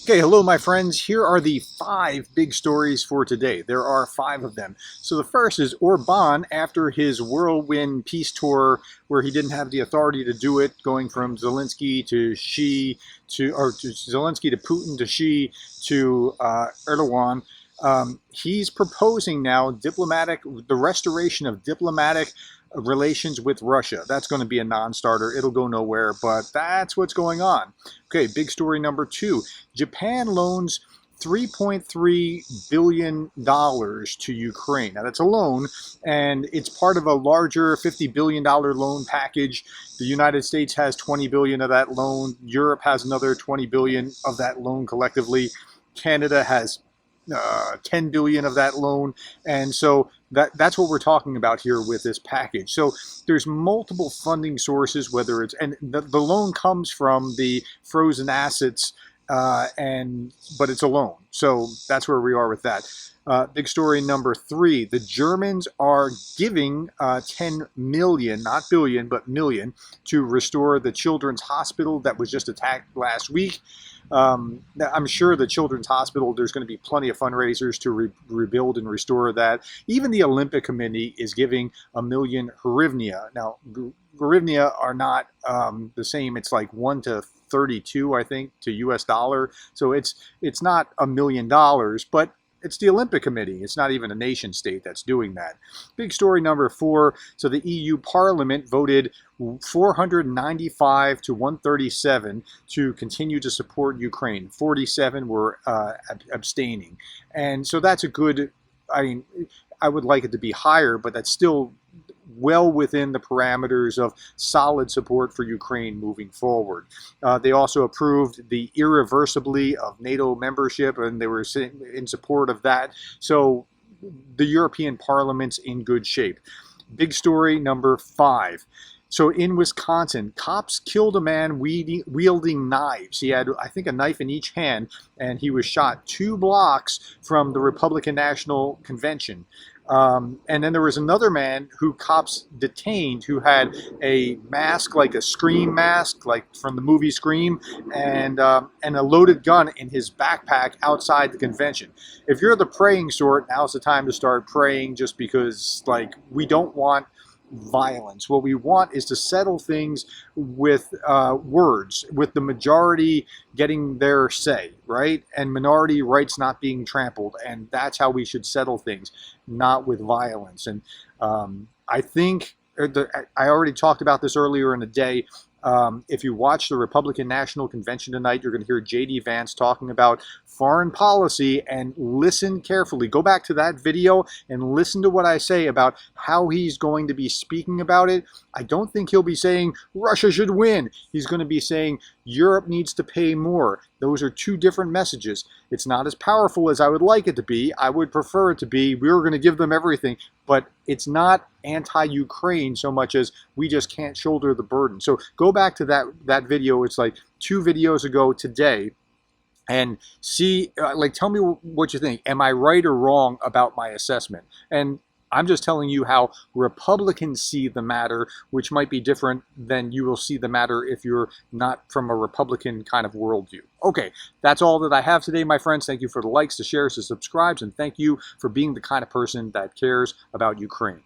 Okay, hello my friends. Here are the 5 big stories for today. There are 5 of them. So the first is Orban, after his whirlwind peace tour where he didn't have the authority to do it, going from Zelensky to Xi to Zelensky to Putin to Xi to Erdogan. He's proposing now the restoration of diplomatic relations with Russia. That's going to be a non-starter. It'll go nowhere, but that's what's going on. Okay, big story number 2. Japan loans $3.3 billion to Ukraine. Now that's a loan, and it's part of a larger $50 billion loan package. The United States has $20 billion of that loan. Europe has another $20 billion of that loan collectively. Canada has $10 billion of that loan, and so that's what we're talking about here with this package. So there's multiple funding sources, whether it's, and the loan comes from the frozen assets, but it's a loan. So that's where we are with that. Big story number 3, the Germans are giving 10 million, not billion, but million, to restore the children's hospital that was just attacked last week. I'm sure the Children's Hospital, there's going to be plenty of fundraisers to rebuild and restore that. Even the Olympic Committee is giving 1 million hryvnia. Now, hryvnia are not the same. It's like 1 to 32, I think, to US dollar. So it's not $1 million, but it's the Olympic Committee. It's not even a nation state that's doing that. Big story number 4. So the EU Parliament voted 495 to 137 to continue to support Ukraine. 47 were abstaining. And so that's a good, I mean, I would like it to be higher, but that's still well within the parameters of solid support for Ukraine moving forward. They also approved the irreversibly of NATO membership, and they were in support of that. So the European Parliament's in good shape. Big story number 5. So in Wisconsin, cops killed a man wielding knives. He had, I think, a knife in each hand, and he was shot 2 blocks from the Republican National Convention. And then there was another man who cops detained who had a mask, like a Scream mask, like from the movie Scream, and a loaded gun in his backpack outside the convention. If you're the praying sort, now's the time to start praying, just because, like, we don't want violence. What we want is to settle things with words, with the majority getting their say, right? And minority rights not being trampled. And that's how we should settle things, not with violence. And I think, I already talked about this earlier in the day. If you watch the Republican National Convention tonight, you're going to hear J.D. Vance talking about foreign policy, and listen carefully. Go back to that video and listen to what I say about how he's going to be speaking about it. I don't think he'll be saying Russia should win. He's going to be saying Europe needs to pay more. Those are 2 different messages. It's not as powerful as I would like it to be. I would prefer it to be, we're going to give them everything, but it's not anti-Ukraine so much as we just can't shoulder the burden. So go back to that video. It's like 2 videos ago today, and see, tell me what you think. Am I right or wrong about my assessment? And I'm just telling you how Republicans see the matter, which might be different than you will see the matter if you're not from a Republican kind of worldview. Okay, that's all that I have today, my friends. Thank you for the likes, the shares, the subscribes, and thank you for being the kind of person that cares about Ukraine.